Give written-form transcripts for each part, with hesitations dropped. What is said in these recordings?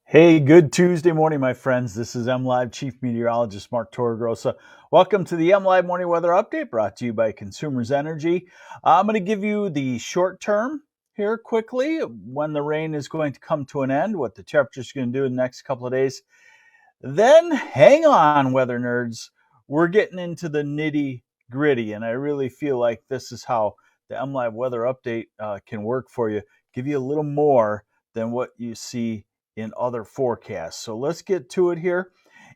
Hey, good Tuesday morning, my friends. This is MLive Chief Meteorologist Mark Torregrossa. Welcome to the MLive Morning Weather Update brought to you by Consumers Energy. I'm going to give you the short term here quickly, when the rain is going to come to an end, what the temperature is going to do in the next couple of days. Then hang on, weather nerds. We're getting into the nitty gritty, and I really feel like this is how the MLive Weather Update can work for you, give you a little more than what you see in other forecasts. So let's get to it here.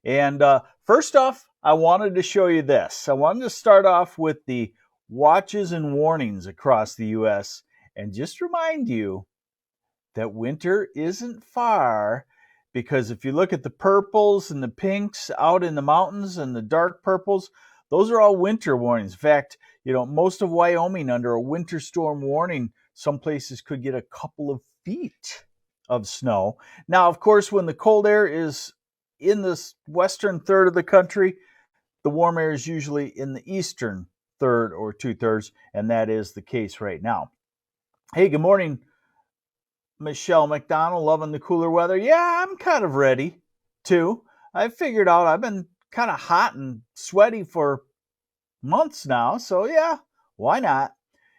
And first off, I wanted to show you this. I wanted to start off with the watches and warnings across the U.S. and just remind you that winter isn't far, because if you look at the purples and the pinks out in the mountains and the dark purples, those are all winter warnings. In fact, most of Wyoming under a winter storm warning, some places could get a couple of feet of snow. Now, of course, when the cold air is in this western third of the country, the warm air is usually in the eastern third or 2/3, and that is the case right now. Hey, good morning, Michelle McDonald, loving the cooler weather. Yeah, I'm kind of ready too. I figured out I've been kind of hot and sweaty for months now, so yeah, why not?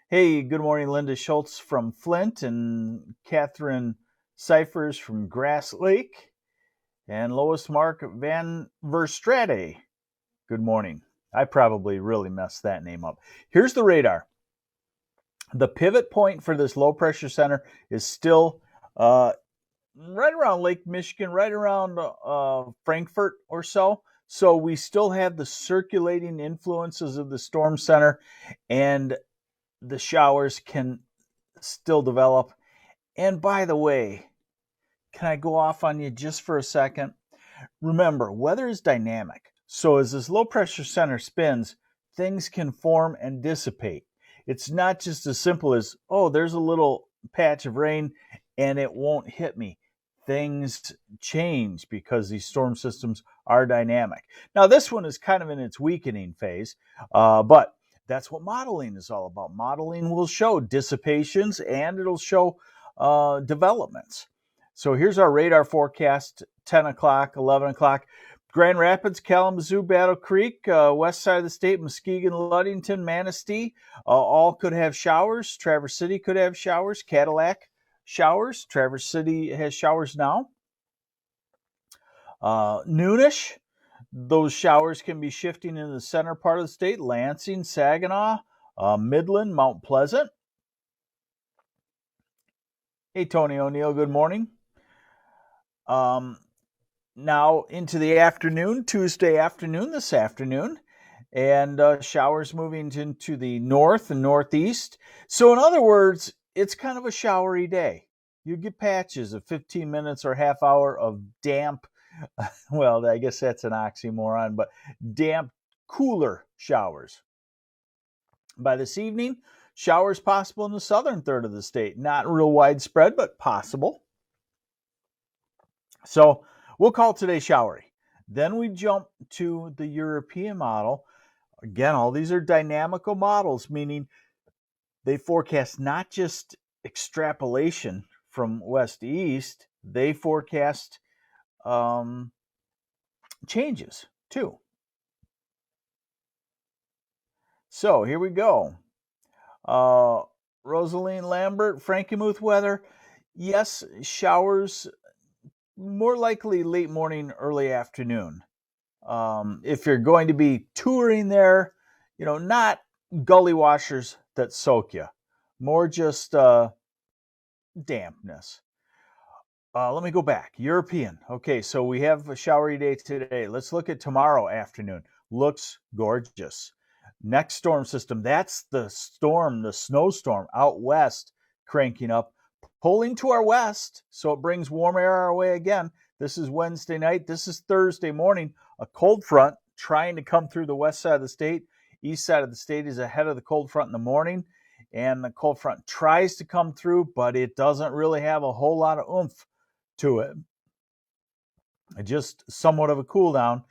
Hey, good morning, Linda Schultz from Flint, and Catherine Cyphers from Grass Lake, and Lois Mark Van Verstrate. Good morning. I probably really messed that name up. Here's the radar. The pivot point for this low pressure center is still right around Lake Michigan, right around Frankfurt or so. So we still have the circulating influences of the storm center, and the showers can still develop. And by the way, can I go off on you just for a second? Remember, weather is dynamic. So as this low pressure center spins, things can form and dissipate. It's not just as simple as, oh, there's a little patch of rain and it won't hit me. Things change because these storm systems are dynamic. Now, this one is kind of in its weakening phase, but that's what modeling is all about. Modeling will show dissipations and it'll show developments. So here's our radar forecast, 10 o'clock, 11 o'clock. Grand Rapids, Kalamazoo, Battle Creek, west side of the state, Muskegon, Ludington, Manistee, all could have showers. Traverse City could have showers. Cadillac, showers. Traverse City has showers now. Noonish, those showers can be shifting in the center part of the state. Lansing, Saginaw, Midland, Mount Pleasant. Hey, Tony O'Neill, good morning. Now into the afternoon, Tuesday afternoon, this afternoon, and showers moving into the north and northeast. So in other words, it's kind of a showery day. You get patches of 15 minutes or half hour of damp, well, I guess that's an oxymoron, but damp, cooler showers. By this evening, showers possible in the southern third of the state. Not real widespread, but possible. So we'll call today showery. Then we jump to the European model. Again, all these are dynamical models, meaning they forecast not just extrapolation from west to east, they forecast changes too. So here we go. Rosaline Lambert, Frankenmuth weather. Yes, showers more likely late morning, early afternoon. If you're going to be touring there, not gully washers that soak you, more just dampness. Let me go back. European. Okay, so we have a showery day today. Let's look at tomorrow afternoon. Looks gorgeous. Next storm system, that's the storm, the snowstorm out west cranking up, pulling to our west, so it brings warm air our way again. This is Wednesday night. This is Thursday morning. A cold front trying to come through the west side of the state. East side of the state is ahead of the cold front in the morning, and the cold front tries to come through, but it doesn't really have a whole lot of oomph to it. Just somewhat of a cool down.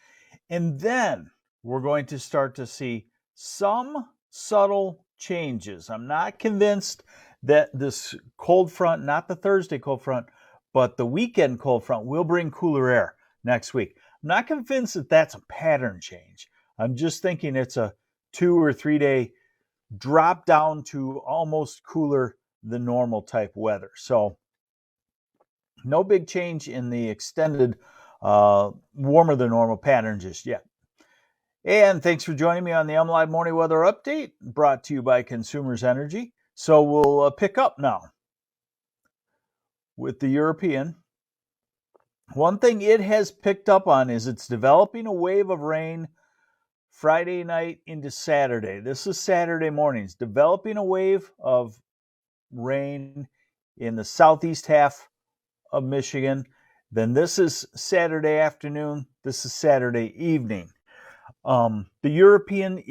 And then we're going to start to see some subtle changes. I'm not convinced that this cold front, not the Thursday cold front, but the weekend cold front will bring cooler air next week. I'm not convinced that that's a pattern change. I'm just thinking it's a 2 or 3 day drop down to almost cooler than normal type weather. So no big change in the extended warmer than normal pattern just yet. And thanks for joining me on the MLive Morning Weather Update, brought to you by Consumers Energy. So we'll pick up now with the European. One thing it has picked up on is it's developing a wave of rain Friday night into Saturday. This is Saturday morning. It's developing a wave of rain in the southeast half of Michigan. Then this is Saturday afternoon. This is Saturday evening. The European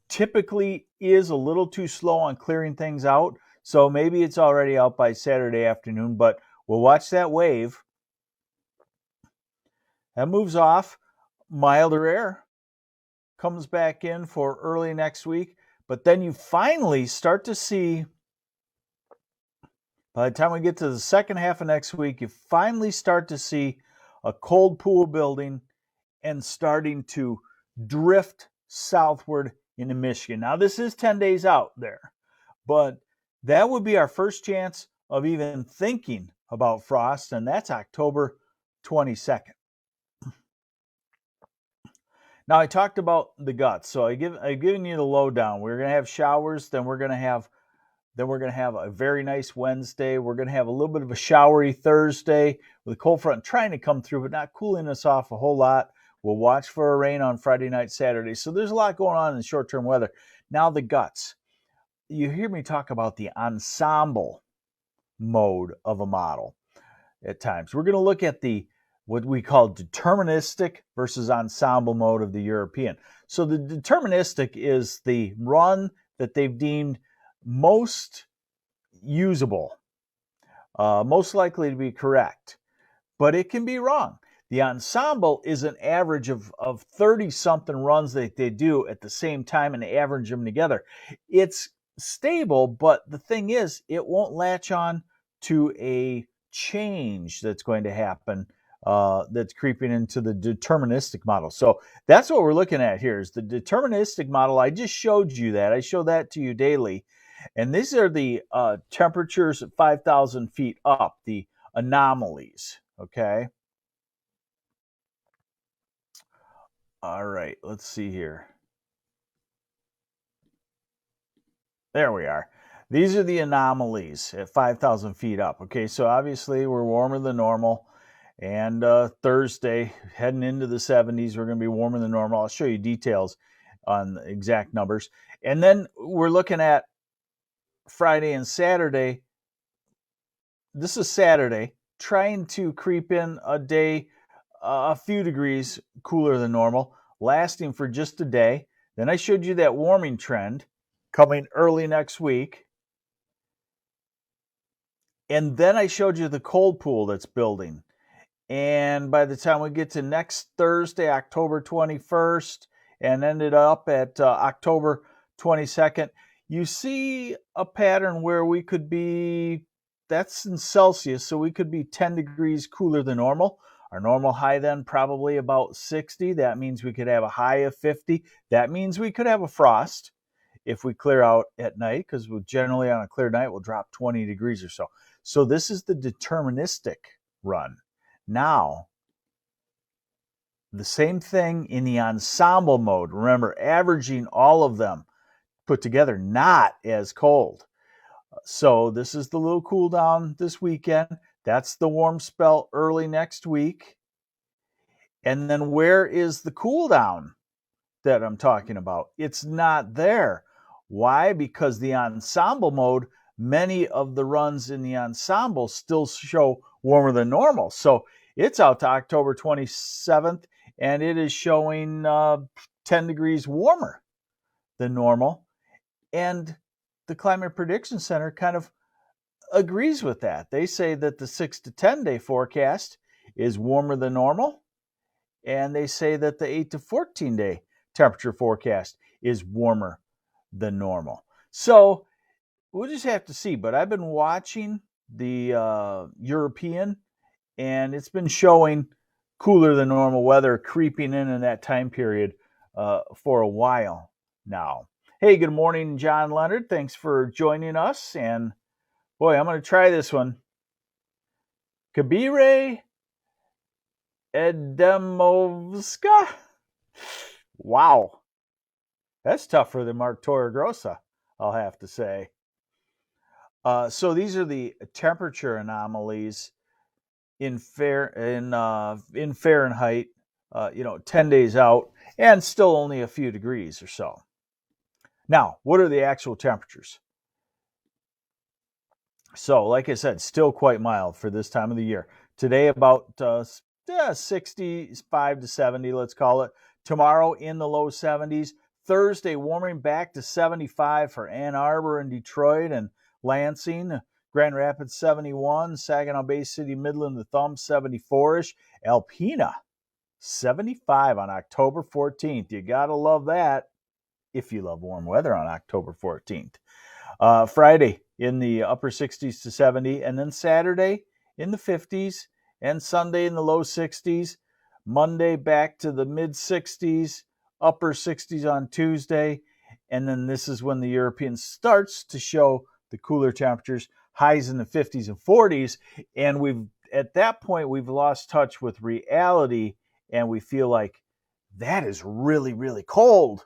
typically is a little too slow on clearing things out. So maybe it's already out by Saturday afternoon, but we'll watch that wave. That moves off. Milder air comes back in for early next week. But then you finally start to see, by the time we get to the second half of next week, you finally start to see a cold pool building and starting to drift southward into Michigan. Now, this is 10 days out there, but that would be our first chance of even thinking about frost, and that's October 22nd. Now, I talked about the guts, so I've given you the lowdown. We're going to have showers, then we're going to have a very nice Wednesday. We're going to have a little bit of a showery Thursday with a cold front trying to come through, but not cooling us off a whole lot. We'll watch for a rain on Friday night, Saturday. So there's a lot going on in short-term weather. Now the guts. You hear me talk about the ensemble mode of a model at times. We're going to look at what we call deterministic versus ensemble mode of the European. So the deterministic is the run that they've deemed most usable, most likely to be correct, but it can be wrong. The ensemble is an average of 30-something runs that they do at the same time and average them together. It's stable, but the thing is, it won't latch on to a change that's going to happen that's creeping into the deterministic model. So that's what we're looking at here is the deterministic model. I just showed you that. I show that to you daily. And these are the temperatures at 5,000 feet up, the anomalies, okay? All right, let's see here. There we are. These are the anomalies at 5,000 feet up. Okay, so obviously we're warmer than normal. And Thursday, heading into the 70s, we're going to be warmer than normal. I'll show you details on the exact numbers. And then we're looking at Friday and Saturday. This is Saturday, trying to creep in a day a few degrees cooler than normal, lasting for just a day. Then I showed you that warming trend coming early next week. And then I showed you the cold pool that's building. And by the time we get to next Thursday, October 21st, and ended up at October 22nd, you see a pattern where we could be, that's in Celsius, so we could be 10 degrees cooler than normal. Our normal high then probably about 60. That means we could have a high of 50. That means we could have a frost if we clear out at night, because generally on a clear night we'll drop 20 degrees or so. So this is the deterministic run. Now, the same thing in the ensemble mode. Remember, averaging all of them put together, not as cold. So this is the little cool down this weekend. That's the warm spell early next week. And then where is the cool down that I'm talking about? It's not there. Why? Because the ensemble mode, many of the runs in the ensemble still show warmer than normal. So it's out to October 27th, and it is showing 10 degrees warmer than normal. And the Climate Prediction Center kind of agrees with that. They say that the 6 to 10 day forecast is warmer than normal, and they say that the 8 to 14 day temperature forecast is warmer than normal. So we'll just have to see. But I've been watching the European, and it's been showing cooler than normal weather creeping in that time period for a while now. Hey, good morning, John Leonard. Thanks for joining us. And boy, I'm going to try this one. Kabire Edemovska. Wow. That's tougher than Mark Torregrossa, I'll have to say. So these are the temperature anomalies in Fahrenheit, 10 days out, and still only a few degrees or so. Now, what are the actual temperatures? So, like I said, still quite mild for this time of the year. Today, about 65 to 70, let's call it. Tomorrow, in the low 70s. Thursday, warming back to 75 for Ann Arbor and Detroit and Lansing. Grand Rapids, 71. Saginaw Bay City, Midland, the Thumb, 74-ish. Alpena, 75 on October 14th. You got to love that if you love warm weather on October 14th. Friday in the upper 60s to 70, and then Saturday in the 50s, and Sunday in the low 60s. Monday back to the mid 60s, upper 60s on Tuesday, and then this is when the European starts to show the cooler temperatures, highs in the 50s and 40s, and at that point we've lost touch with reality, and we feel like that is really, really cold.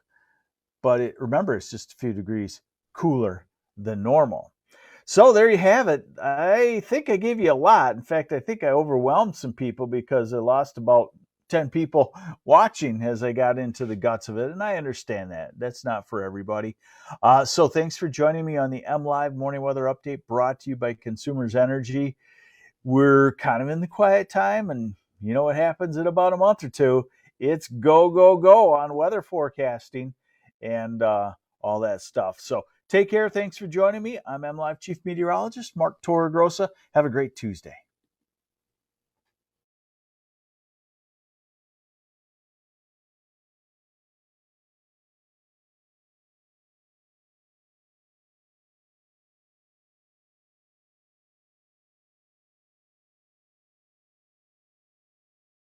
But remember, it's just a few degrees cooler than normal. So there you have it. I think I gave you a lot. In fact, I think I overwhelmed some people because I lost about 10 people watching as I got into the guts of it. And I understand that. That's not for everybody. So thanks for joining me on the MLive Morning Weather Update brought to you by Consumers Energy. We're kind of in the quiet time, and you know what happens in about a month or two. It's go, go, go on weather forecasting and all that stuff. So take care. Thanks for joining me. I'm MLive Chief Meteorologist Mark Torregrossa. Have a great Tuesday.